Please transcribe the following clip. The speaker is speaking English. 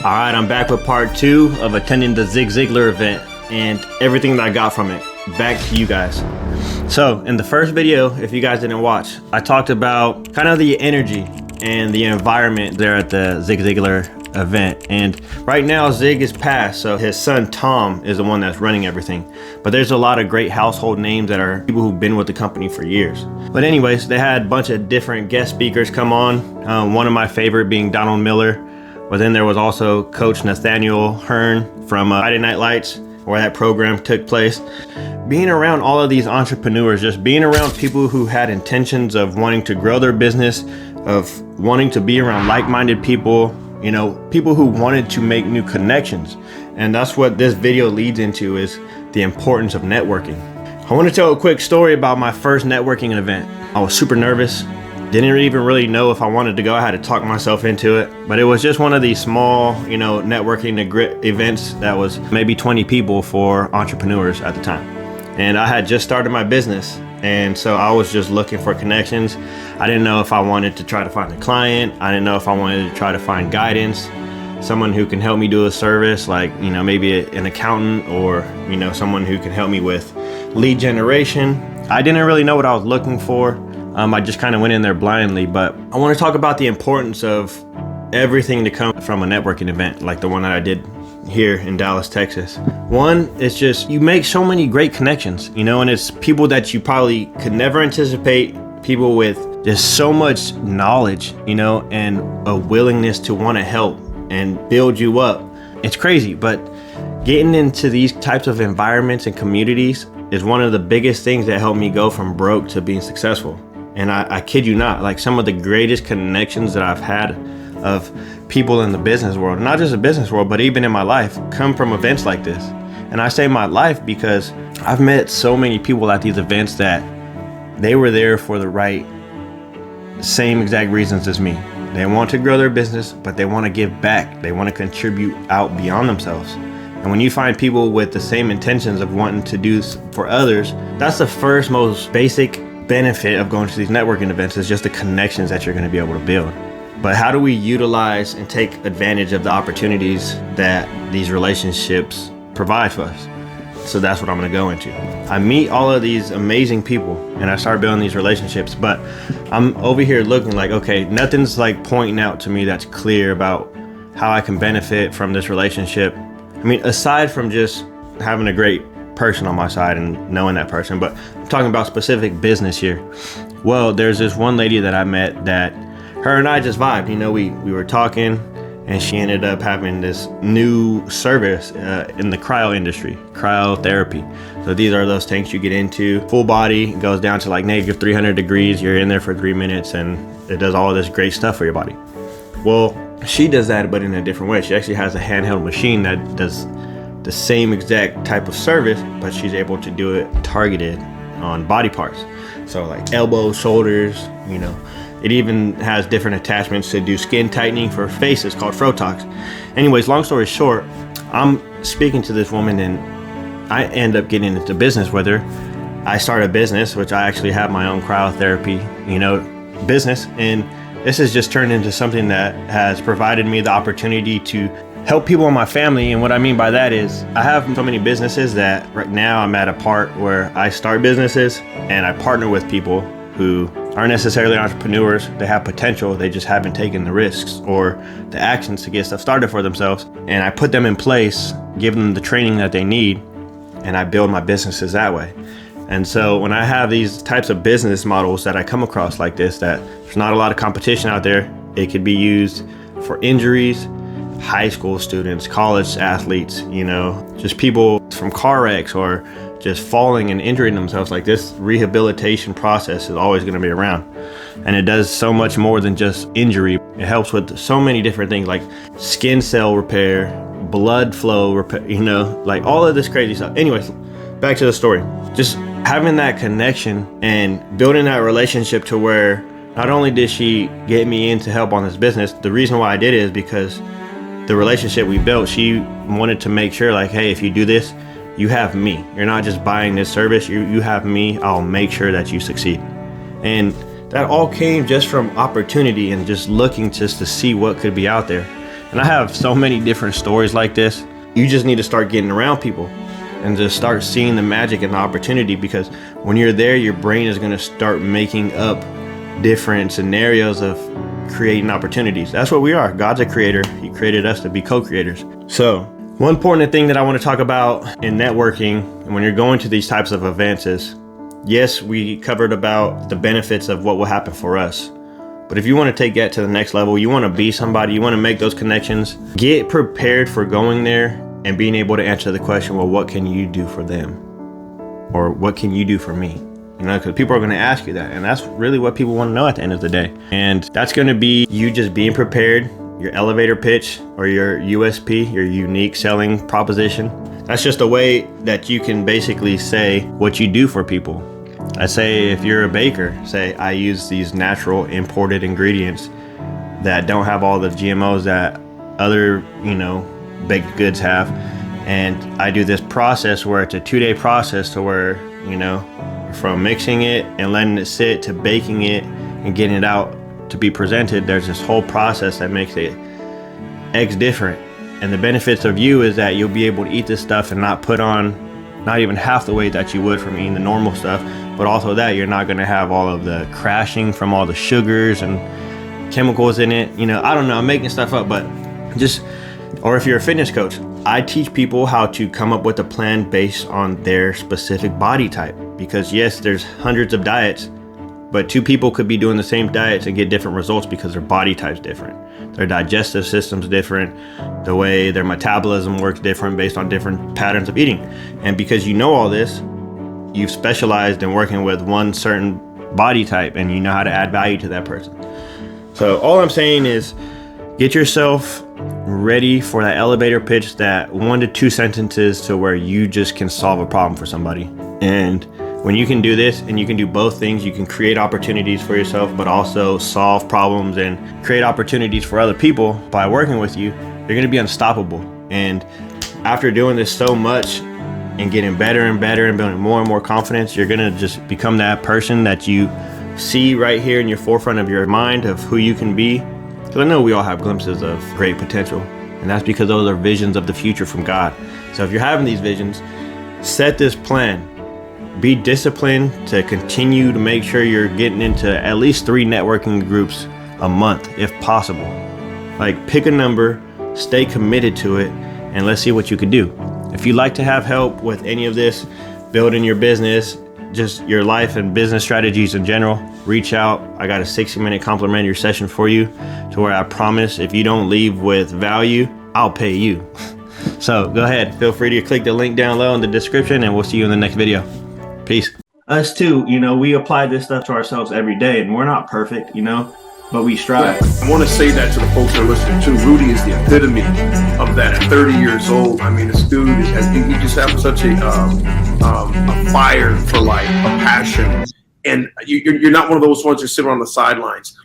All right, I'm back with part 2 of attending the Zig Ziglar event and everything that I got from it. Back to you guys. So in the first video, if you guys didn't watch, I talked about kind of the energy and the environment there at the Zig Ziglar event. And right now Zig is passed, so his son Tom is the one that's running everything. But there's a lot of great household names that are people who've been with the company for years. But anyways, they had a bunch of different guest speakers come on. One of my favorite being Donald Miller. But then there was also Coach Nathaniel Hearn from Friday Night Lights, where that program took place. Being around all of these entrepreneurs, just being around people who had intentions of wanting to grow their business, of wanting to be around like-minded people, you know, people who wanted to make new connections. And that's what this video leads into, is the importance of networking. I want to tell a quick story about my first networking event. I was super nervous. Didn't even really know if I wanted to go. I had to talk myself into it. But it was just one of these small, you know, networking events that was maybe 20 people for entrepreneurs at the time. And I had just started my business. And so I was just looking for connections. I didn't know if I wanted to try to find a client. I didn't know if I wanted to try to find guidance, someone who can help me do a service, like, you know, maybe an accountant, or, you know, someone who can help me with lead generation. I didn't really know what I was looking for. I just kind of went in there blindly, but I want to talk about the importance of everything to come from a networking event like the one that I did here in Dallas, Texas. One, it's just, you make so many great connections, you know, and it's people that you probably could never anticipate, people with just so much knowledge, you know, and a willingness to want to help and build you up. It's crazy, but getting into these types of environments and communities is one of the biggest things that helped me go from broke to being successful. And I kid you not, like some of the greatest connections that I've had of people in the business world, not just the business world, but even in my life, come from events like this. And I say my life because I've met so many people at these events that they were there for the right, same exact reasons as me. They want to grow their business, but they want to give back. They want to contribute out beyond themselves. And when you find people with the same intentions of wanting to do for others, that's the first most basic benefit of going to these networking events, is just the connections that you're going to be able to build. But how do we utilize and take advantage of the opportunities that these relationships provide for us? So that's what I'm going to go into. I meet all of these amazing people and I start building these relationships, but I'm over here looking like, okay, nothing's like pointing out to me that's clear about how I can benefit from this relationship. I mean, aside from just having a great person on my side and knowing that person, but I'm talking about specific business here. Well, there's this one lady that I met that her and I just vibed. You know, we were talking, and she ended up having this new service in the cryo industry, cryotherapy. So these are those tanks you get into, full body, it goes down to like negative 300 degrees. You're in there for 3 minutes and it does all of this great stuff for your body. Well, she does that, but in a different way. She actually has a handheld machine that does the same exact type of service, but she's able to do it targeted on body parts. So like elbows, shoulders, you know. It even has different attachments to do skin tightening for faces called Frotox. Anyways, long story short, I'm speaking to this woman and I end up getting into business with her. I start a business, which I actually have my own cryotherapy, you know, business. And this has just turned into something that has provided me the opportunity to help people in my family. And what I mean by that is I have so many businesses that right now I'm at a part where I start businesses and I partner with people who aren't necessarily entrepreneurs. They have potential, they just haven't taken the risks or the actions to get stuff started for themselves. And I put them in place, give them the training that they need, and I build my businesses that way. And so when I have these types of business models that I come across like this, that there's not a lot of competition out there, it could be used for injuries, high school students, college athletes, you know, just people from car wrecks or just falling and injuring themselves. Like, this rehabilitation process is always going to be around, and it does so much more than just injury. It helps with so many different things like skin cell repair, blood flow repair, you know, like all of this crazy stuff. Anyways, back to the story. Just having that connection and building that relationship to where not only did she get me in to help on this business, the reason why I did it is because the relationship we built, she wanted to make sure like, hey, if you do this, you have me. You're not just buying this service, you have me. I'll make sure that you succeed. And that all came just from opportunity and just looking just to see what could be out there. And I have so many different stories like this. You just need to start getting around people and just start seeing the magic and the opportunity, because when you're there, your brain is going to start making up different scenarios of creating opportunities. That's what we are. God's a creator. He created us to be co-creators. So one important thing that I want to talk about in networking and when you're going to these types of events is, yes, we covered about the benefits of what will happen for us. But if you want to take that to the next level, you want to be somebody, you want to make those connections, get prepared for going there and being able to answer the question, well, what can you do for them? Or what can you do for me? You know, because people are going to ask you that. And that's really what people want to know at the end of the day. And that's going to be you just being prepared, your elevator pitch or your USP, your unique selling proposition. That's just a way that you can basically say what you do for people. I say, if you're a baker, say, I use these natural imported ingredients that don't have all the GMOs that other, baked goods have. And I do this process where it's a 2-day process to where, from mixing it and letting it sit to baking it and getting it out to be presented, there's this whole process that makes it eggs different. And the benefits of you is that you'll be able to eat this stuff and not put on not even half the weight that you would from eating the normal stuff, but also that you're not going to have all of the crashing from all the sugars and chemicals in it. I don't know, I'm making stuff up, but or if you're a fitness coach, I teach people how to come up with a plan based on their specific body type. Because yes, there's hundreds of diets, but two people could be doing the same diets and get different results because their body type's different. Their digestive system's different. The way their metabolism works different based on different patterns of eating. And because you know all this, you've specialized in working with one certain body type and you know how to add value to that person. So all I'm saying is get yourself ready for that elevator pitch, that 1 to 2 sentences to where you just can solve a problem for somebody. And when you can do this and you can do both things, you can create opportunities for yourself, but also solve problems and create opportunities for other people by working with you. You're going to be unstoppable. And after doing this so much and getting better and better and building more and more confidence, you're going to just become that person that you see right here in your forefront of your mind of who you can be. Because I know we all have glimpses of great potential, and that's because those are visions of the future from God. So if you're having these visions, set this plan. Be disciplined to continue to make sure you're getting into at least 3 networking groups a month, if possible. Like, pick a number, stay committed to it, and let's see what you can do. If you'd like to have help with any of this, building your business, just your life and business strategies in general, reach out. I got a 60-minute complimentary session for you to where I promise if you don't leave with value, I'll pay you. So go ahead, feel free to click the link down low in the description, and we'll see you in the next video. Peace. Us too, we apply this stuff to ourselves every day, and we're not perfect, but we strive. I want to say that to the folks that are listening too. Rudy is the epitome of that. At 30 years old, this dude, he just has such a fire for life, a passion. And you're not one of those ones that sit on the sidelines.